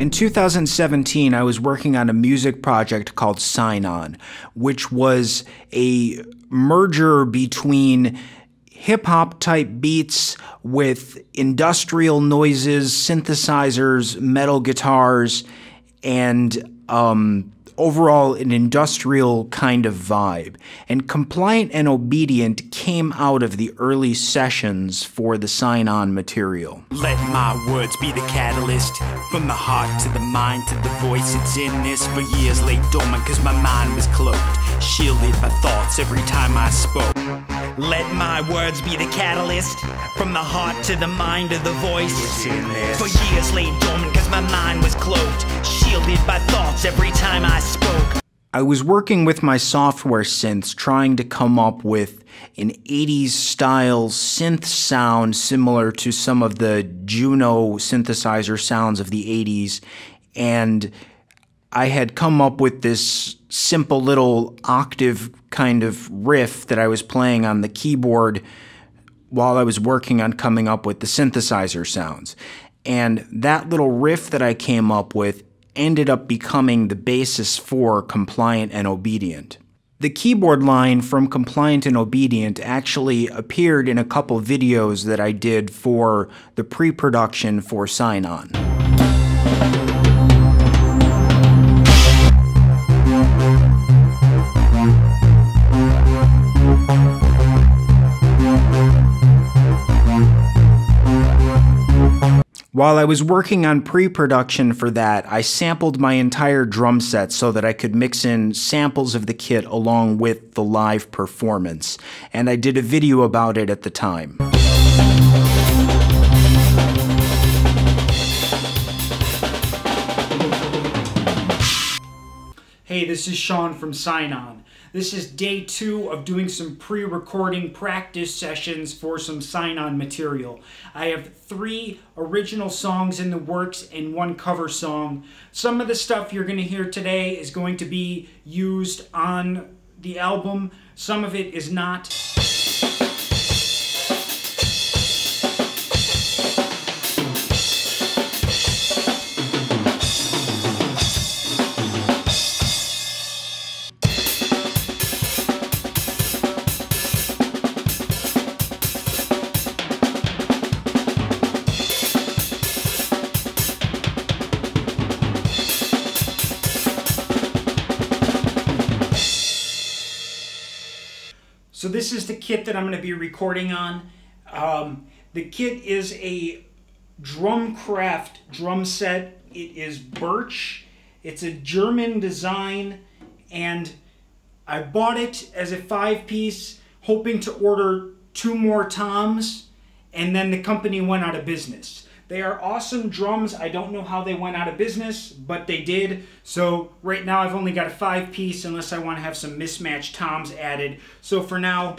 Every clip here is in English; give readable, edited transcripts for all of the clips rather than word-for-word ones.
In 2017, I was working on a music project called Sign On, which was a merger between hip-hop type beats with industrial noises, synthesizers, metal guitars, and overall an industrial kind of vibe. And Compliant and Obedient came out of the early sessions for the Sign On material. Let my words be the catalyst, from the heart to the mind to the voice. It's in this for years lay dormant, cause my mind was cloaked, shielded by thoughts every time I spoke. Let my words be the catalyst, from the heart to the mind to the voice. It's in this for years lay dormant, cause my mind was cloaked, shielded by thoughts every time I spoke. I was working with my software synths trying to come up with an 80s style synth sound similar to some of the Juno synthesizer sounds of the 80s, and I had come up with this simple little octave kind of riff that I was playing on the keyboard while I was working on coming up with the synthesizer sounds. And that little riff that I came up with ended up becoming the basis for Compliant and Obedient. The keyboard line from Compliant and Obedient actually appeared in a couple videos that I did for the pre-production for Sign On. While I was working on pre-production for that, I sampled my entire drum set so that I could mix in samples of the kit along with the live performance, and I did a video about it at the time. Hey, this is Shaun from Sign On. This is day 2 of doing some pre-recording practice sessions for some Sign On material. I have 3 original songs in the works and 1 cover song. Some of the stuff you're going to hear today is going to be used on the album. Some of it is not. So this is the kit that I'm going to be recording on. The kit is a Drumcraft drum set. It is birch. It's a German design, and I bought it as a 5-piece, hoping to order 2 more toms, and then the company went out of business. They are awesome drums. I don't know how they went out of business, but they did. So right now I've only got a 5-piece unless I want to have some mismatched toms added. So for now,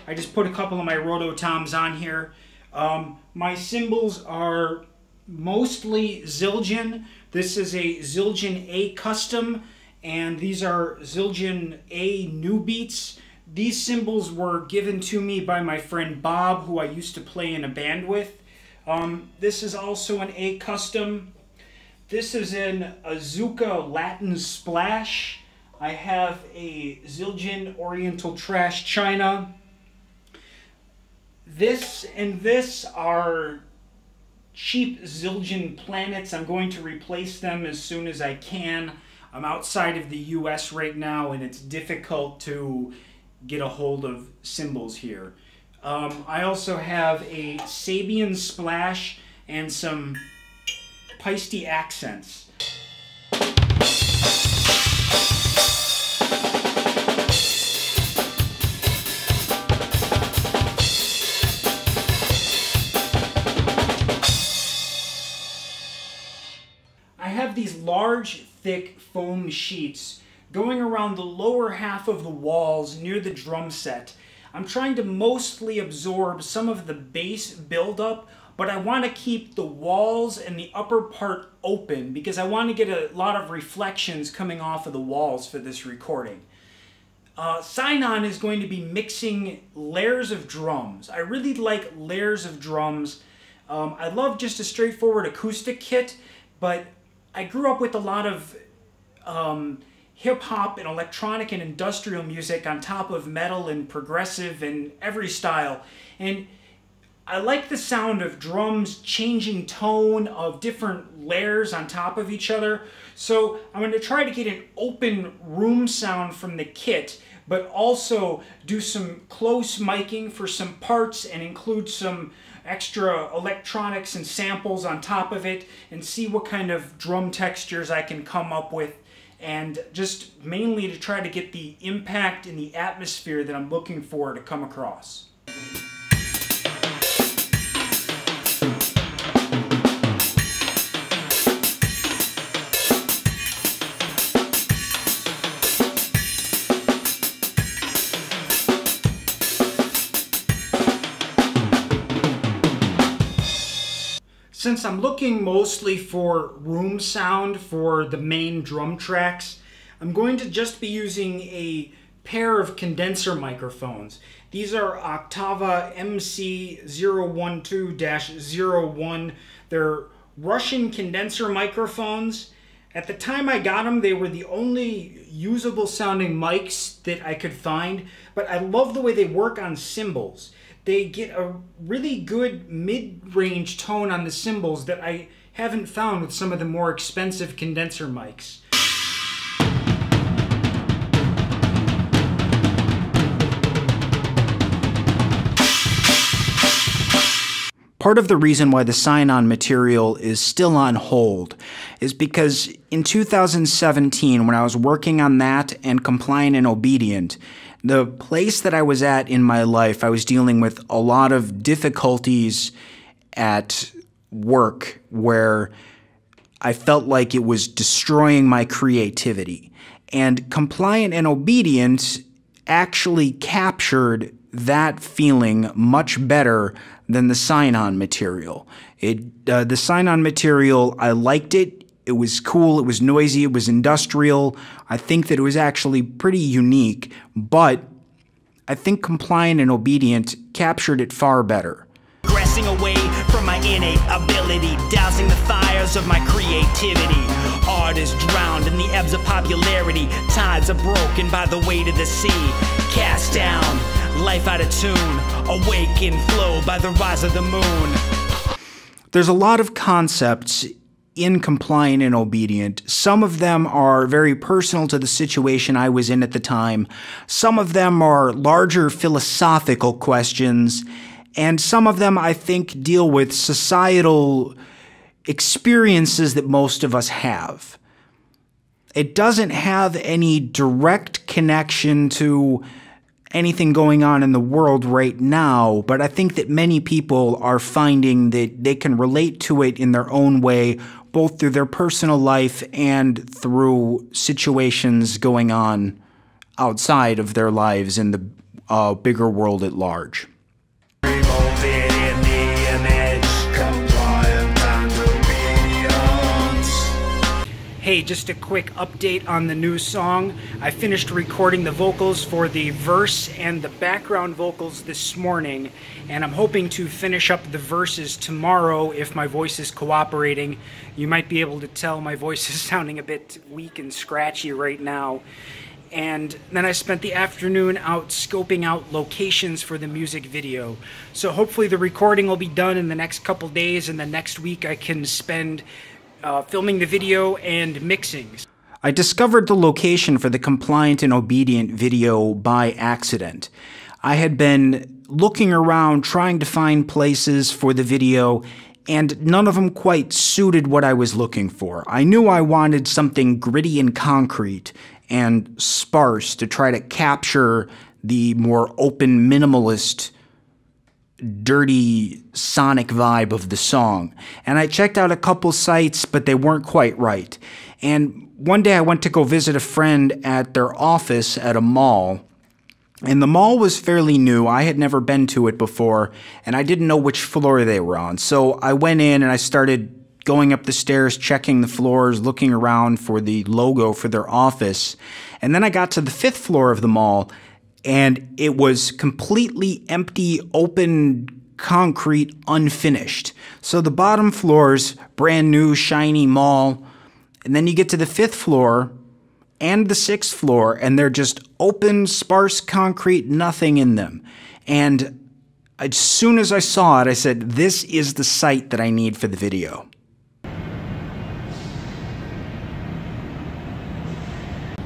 I just put a couple of my roto toms on here. My cymbals are mostly Zildjian. This is a Zildjian A custom, and these are Zildjian A new beats. These cymbals were given to me by my friend Bob, who I used to play in a band with. This is also an A custom. This is an Azuka Latin Splash. I have a Zildjian Oriental Trash China. This and this are cheap Zildjian Planets. I'm going to replace them as soon as I can. I'm outside of the US right now, and it's difficult to get a hold of cymbals here. I also have a Sabian Splash and some Peisty accents. I have these large, thick foam sheets going around the lower half of the walls near the drum set. I'm trying to mostly absorb some of the bass buildup, but I want to keep the walls and the upper part open because I want to get a lot of reflections coming off of the walls for this recording. Sign On is going to be mixing layers of drums. I really like layers of drums. I love just a straightforward acoustic kit, but I grew up with a lot of hip-hop and electronic and industrial music on top of metal and progressive and every style. And I like the sound of drums changing tone, of different layers on top of each other. So I'm going to try to get an open room sound from the kit, but also do some close miking for some parts and include some extra electronics and samples on top of it, and see what kind of drum textures I can come up with, and just mainly to try to get the impact and the atmosphere that I'm looking for to come across. Since I'm looking mostly for room sound for the main drum tracks, I'm going to just be using a pair of condenser microphones. These are Octava MC012-01. They're Russian condenser microphones. At the time I got them, they were the only usable sounding mics that I could find, but I love the way they work on cymbals. They get a really good mid-range tone on the cymbals that I haven't found with some of the more expensive condenser mics. Part of the reason why the sign-on material is still on hold is because in 2017, when I was working on that and Compliant and Obedient, the place that I was at in my life, I was dealing with a lot of difficulties at work where I felt like it was destroying my creativity. And Compliant and Obedient actually captured that feeling much better than the sign-on material. The sign-on material, I liked it. It was cool, it was noisy, it was industrial. I think that it was actually pretty unique, but I think Compliant and Obedient captured it far better. Progressing away from my innate ability, dousing the fires of my creativity. Art is drowned in the ebbs of popularity. Tides are broken by the weight of the sea. Cast down, life out of tune. Awake and flow by the rise of the moon. There's a lot of concepts in Compliant and Obedient. Some of them are very personal to the situation I was in at the time. Some of them are larger philosophical questions, and some of them, I think, deal with societal experiences that most of us have. It doesn't have any direct connection to anything going on in the world right now, but I think that many people are finding that they can relate to it in their own way, both through their personal life and through situations going on outside of their lives in the bigger world at large. Hey, just a quick update on the new song. I finished recording the vocals for the verse and the background vocals this morning, and I'm hoping to finish up the verses tomorrow if my voice is cooperating. You might be able to tell my voice is sounding a bit weak and scratchy right now. And then I spent the afternoon out scoping out locations for the music video. So hopefully the recording will be done in the next couple days, and the next week I can spend filming the video and mixing. I discovered the location for the Compliant and Obedient video by accident. I had been looking around trying to find places for the video, and none of them quite suited what I was looking for. I knew I wanted something gritty and concrete and sparse to try to capture the more open, minimalist, dirty sonic vibe of the song. And I checked out a couple sites, but they weren't quite right. And one day I went to go visit a friend at their office at a mall, and the mall was fairly new. I had never been to it before, and I didn't know which floor they were on. So I went in and I started going up the stairs, checking the floors, looking around for the logo for their office. And then I got to the 5th floor of the mall, and it was completely empty, open, concrete, unfinished. So the bottom floor's brand new, shiny mall. And then you get to the 5th floor and the 6th floor, and they're just open, sparse concrete, nothing in them. And as soon as I saw it, I said, this is the site that I need for the video.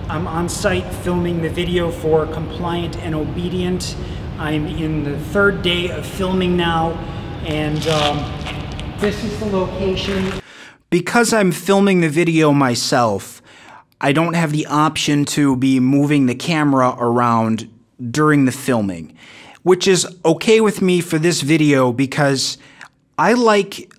I'm on site filming the video for Compliant and Obedient. I'm in the 3rd day of filming now, and this is the location. Because I'm filming the video myself, I don't have the option to be moving the camera around during the filming, which is okay with me for this video because I like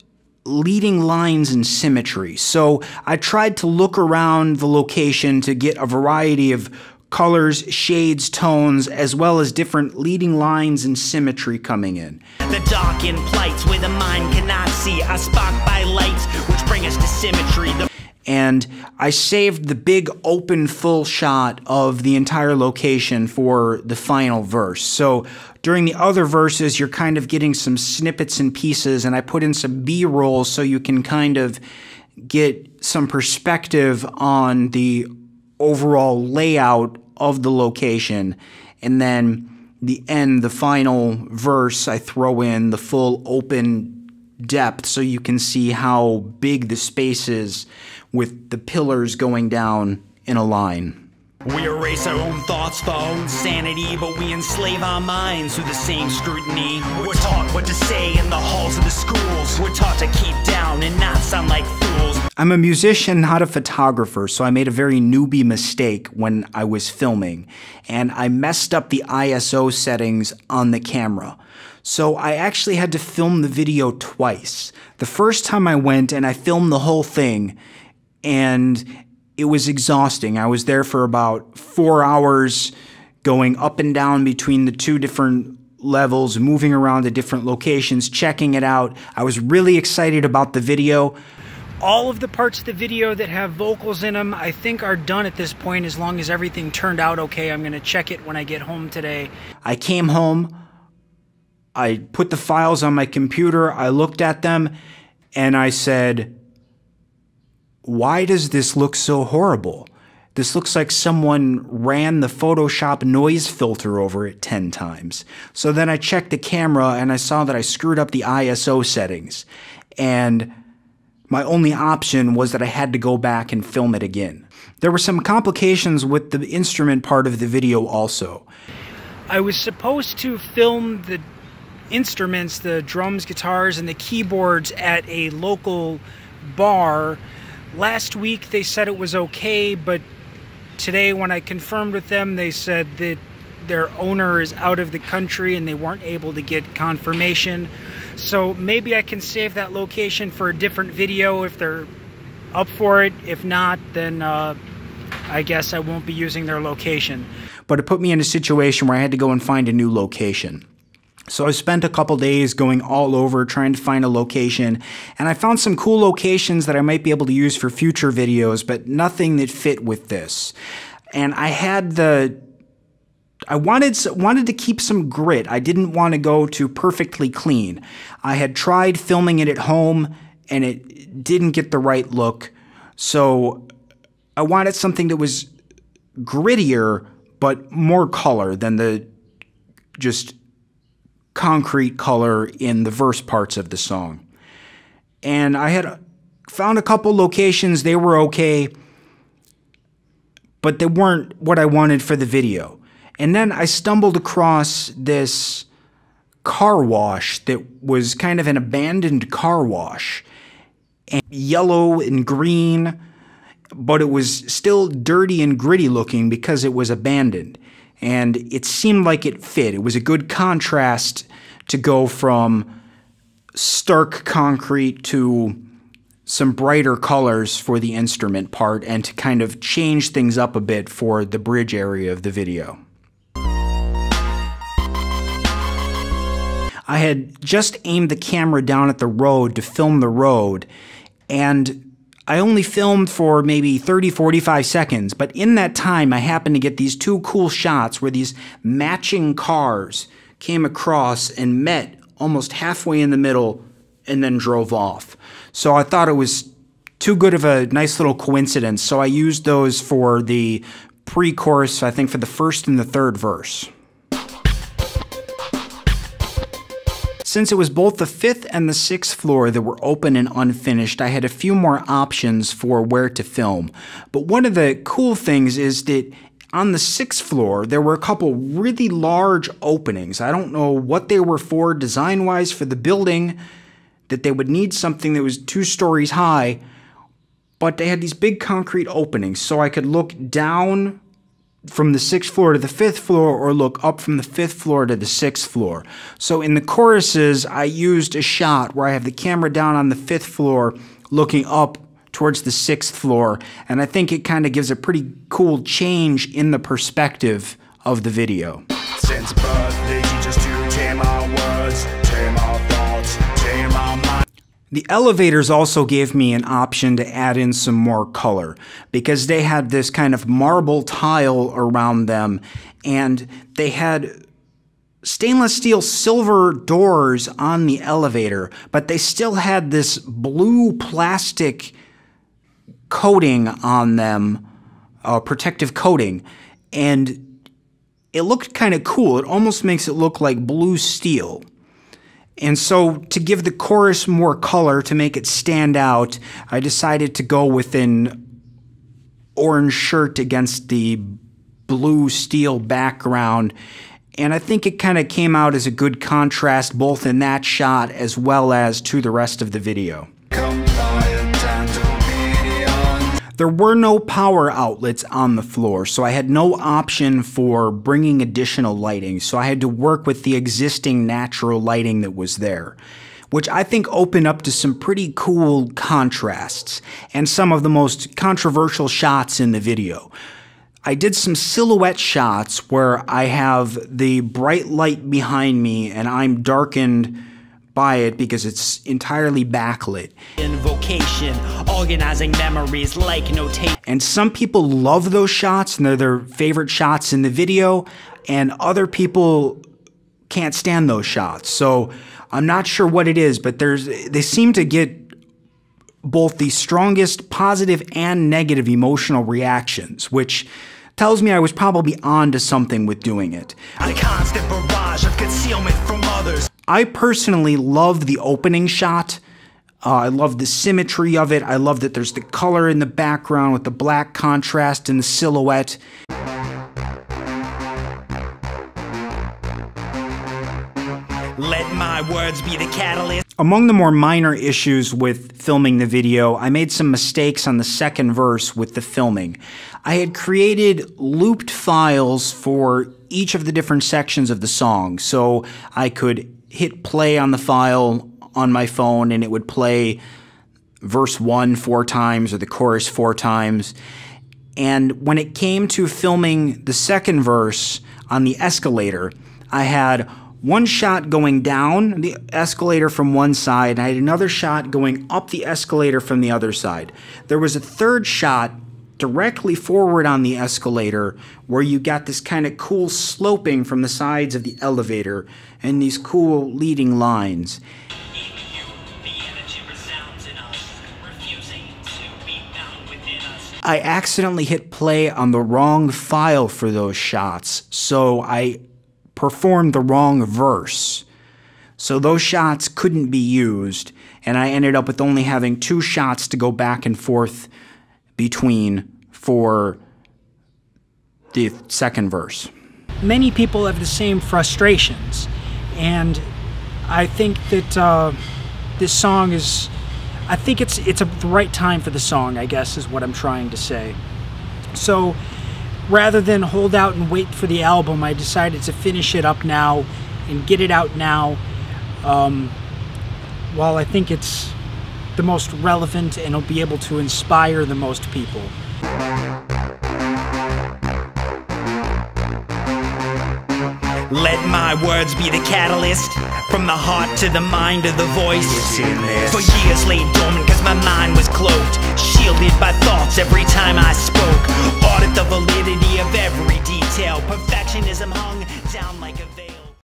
leading lines and symmetry. So I tried to look around the location to get a variety of colors, shades, tones, as well as different leading lines and symmetry coming in. The darkened plights where the mind cannot see are sparked by lights which bring us to symmetry. And I saved the big open full shot of the entire location for the final verse. So during the other verses, you're kind of getting some snippets and pieces, and I put in some B-roll so you can kind of get some perspective on the overall layout of the location. And then the final verse, I throw in the full open depth so you can see how big the space is with the pillars going down in a line. We erase our own thoughts for our own sanity, but we enslave our minds through the same scrutiny. We're taught what to say in the halls of the schools. We're taught to keep down and not sound like fools. I'm a musician, not a photographer, so I made a very newbie mistake when I was filming, and I messed up the ISO settings on the camera. So I actually had to film the video twice. The first time I went and I filmed the whole thing, and it was exhausting. I was there for about 4 hours, going up and down between the 2 different levels, moving around to different locations, checking it out. I was really excited about the video. All of the parts of the video that have vocals in them, I think, are done at this point, as long as everything turned out okay. I'm going to check it when I get home today. I came home, I put the files on my computer, I looked at them, and I said, why does this look so horrible? This looks like someone ran the Photoshop noise filter over it 10 times. So then I checked the camera and I saw that I screwed up the ISO settings. And my only option was that I had to go back and film it again. There were some complications with the instrument part of the video also. I was supposed to film the instruments, the drums, guitars, and the keyboards at a local bar. Last week they said it was okay, but today when I confirmed with them, they said that their owner is out of the country and they weren't able to get confirmation. So maybe I can save that location for a different video if they're up for it. If not, then I guess I won't be using their location. But it put me in a situation where I had to go and find a new location. So I spent a couple days going all over trying to find a location, and I found some cool locations that I might be able to use for future videos, but nothing that fit with this. And I had I wanted to keep some grit. I didn't want to go to perfectly clean. I had tried filming it at home, and it didn't get the right look. So I wanted something that was grittier, but more color than the just concrete color in the verse parts of the song. And I had found a couple locations, they were okay, but they weren't what I wanted for the video. And then I stumbled across this car wash that was kind of an abandoned car wash, and yellow and green, but it was still dirty and gritty looking because it was abandoned. And it seemed like it fit. It was a good contrast to go from stark concrete to some brighter colors for the instrument part and to kind of change things up a bit for the bridge area of the video. I had just aimed the camera down at the road to film the road, and I only filmed for maybe 30-45 seconds, but in that time I happened to get these 2 cool shots where these matching cars came across and met almost halfway in the middle and then drove off. So I thought it was too good of a nice little coincidence, so I used those for the pre-chorus, I think for the first and the third verse. Since it was both the 5th and the 6th floor that were open and unfinished, I had a few more options for where to film. But one of the cool things is that on the 6th floor, there were a couple really large openings. I don't know what they were for design-wise for the building, that they would need something that was 2 stories high, but they had these big concrete openings, so I could look down from the 6th floor to the 5th floor or look up from the 5th floor to the 6th floor. So in the choruses, I used a shot where I have the camera down on the 5th floor looking up towards the 6th floor, and I think it kind of gives a pretty cool change in the perspective of the video. Since birth, they teach us to tame our words, tame our thoughts, tame our mind. The elevators also gave me an option to add in some more color because they had this kind of marble tile around them, and they had stainless steel silver doors on the elevator, but they still had this blue plastic coating on them, protective coating, and it looked kind of cool. It almost makes it look like blue steel. And so to give the chorus more color, to make it stand out, I decided to go with an orange shirt against the blue steel background. And I think it kind of came out as a good contrast both in that shot as well as to the rest of the video. There were no power outlets on the floor, so I had no option for bringing additional lighting, so I had to work with the existing natural lighting that was there, which I think opened up to some pretty cool contrasts and some of the most controversial shots in the video. I did some silhouette shots where I have the bright light behind me and I'm darkened by it because it's entirely backlit. Invocation, organizing memories like notation. And some people love those shots and they're their favorite shots in the video, and other people can't stand those shots. So I'm not sure what it is, but they seem to get both the strongest positive and negative emotional reactions, which tells me I was probably on to something with doing it. A constant barrage of concealment from others. I personally love the opening shot. I love the symmetry of it. I love that there's the color in the background with the black contrast and the silhouette. Let my words be the catalyst. Among the more minor issues with filming the video, I made some mistakes on the second verse with the filming. I had created looped files for each of the different sections of the song, so I could hit play on the file on my phone and it would play verse 1 4 times or the chorus 4 times. And when it came to filming the second verse on the escalator, I had one shot going down the escalator from one side, and I had another shot going up the escalator from the other side. There was a third shot directly forward on the escalator where you got this kind of cool sloping from the sides of the elevator and these cool leading lines. I accidentally hit play on the wrong file for those shots, so I performed the wrong verse. So those shots couldn't be used, and I ended up with only having 2 shots to go back and forth between for the second verse. Many people have the same frustrations, and I think that this song is, I think it's the right time for the song, I guess is what I'm trying to say. So rather than hold out and wait for the album, I decided to finish it up now and get it out now, while I think it's the most relevant and it'll be able to inspire the most people. Let my words be the catalyst, from the heart to the mind to the voice. For years lay dormant cause my mind was cloaked, shielded by thoughts every time I spoke. Audit the validity of every detail, perfectionism hung down like a